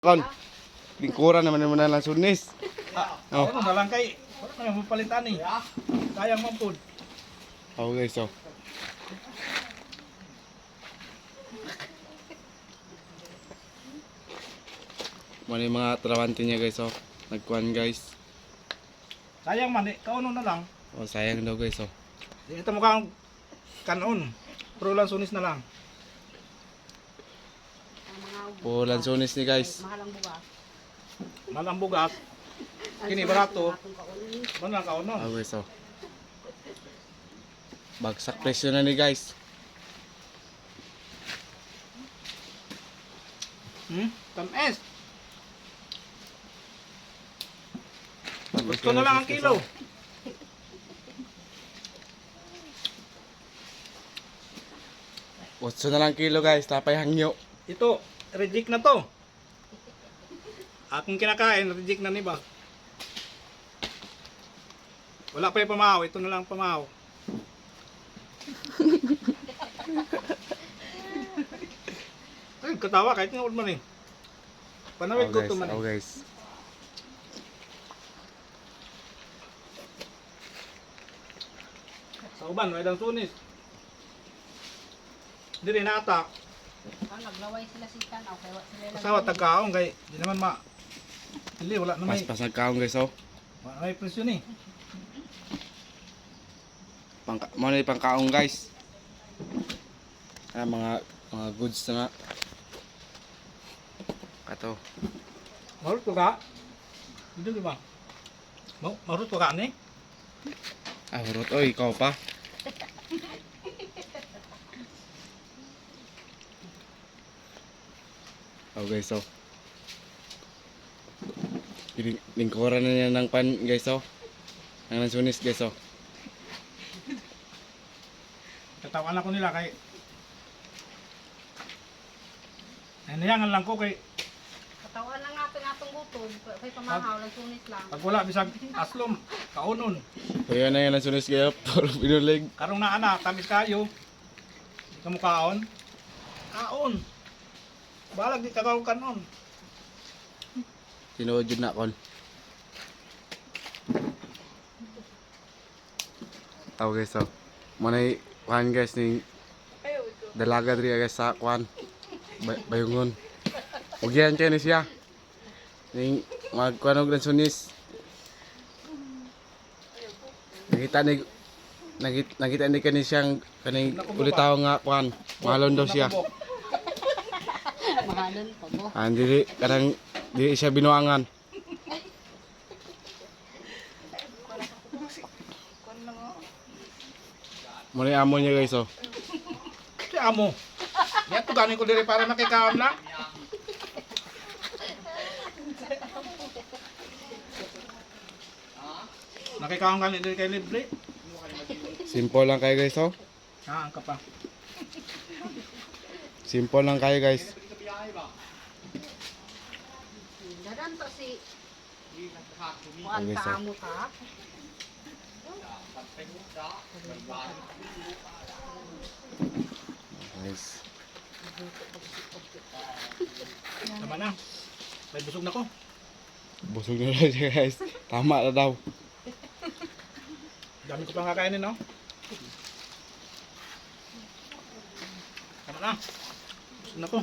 Kon. Lingkuran naman naman na lang sunis. Oh. Ano na lang kay. Wala na mapalitan eh. Sayang man po. Okay, so. Muna yung mga trawante niya guys, oh. Nagkuhan guys. Sayang man eh. Kauno na lang. Oh, sayang daw guys, oh. Ito mukhang kanon. Pro lang sunis na lang. Pulan sunis ni guys. Mahalang bugas. Malang bugas. Kini barato. Ano lang kauno. Okay, so. Bagsak presyo na ni guys. Tamis. Gusto na lang ang kilo. Gusto na lang kilo guys, tapay hangyo. Ito, reject na to. Akong kinakain, reject na ni ba? Wala pa yung pamahaw, ito na lang pamahaw. Ay, katawa kahit nga man eh. Panawid ko ito man eh. Oh guys. Sa uban, may dang sunis. Hindi rin naatak. Naglaway sila si Tanaw. Kaya sila lang. Kasawa tagkaong kay di naman hindi wala na may Pas nagkaon guys, oh. wala na may presyon eh. Mo na yung pangkaong guys. Mga goods na nga. Kato. Marut ko ka? Hindi di ba? Marut ko ka ni? Ah, hurot. Oy, ikaw pa. Okay, so. Lingkuran na niya ng pan guys, oh. Ang sunis guys, oh. Katawan ako nila kay nayangan lang ko kay Katawan lang natin atong gutod. Kaya pamahaw lang sunis lang. pag wala bisag aslom kaunon. Kaya na yan ang sunis kayo. Puro pinulig. Karong na anak tamis kayo. Di ka mo kaon. Kaon. Balag di ka kanon. Tinuod yun na kon. Okay, so. Muna yung kuhan guys ni dalaga diri guys sa kuhan. Bayungon. Ugyan kayo ni siya. Ning magkuhan og sunis. Nakita ni kani siyang kaning ulitaw nga kuhan. Mahalon daw siya. Mahalon pa mo. Dili kadang di siya binuangan. Muna yung amo niya guys, oh. Si amo. Yan to ganin ko diri para makikaon na. Nakikaon ganin diri kay libre. Simple lang kayo guys, oh. Ha, ang kapa. Simple lang kayo guys. Dadan to si Juan Okay, so. Kaamot ha. Nice. Tama na. May busog na ko. Busog na lang siya guys. Tama na daw. Dami ko pang kakainin, no? Tama na. Busog na ko.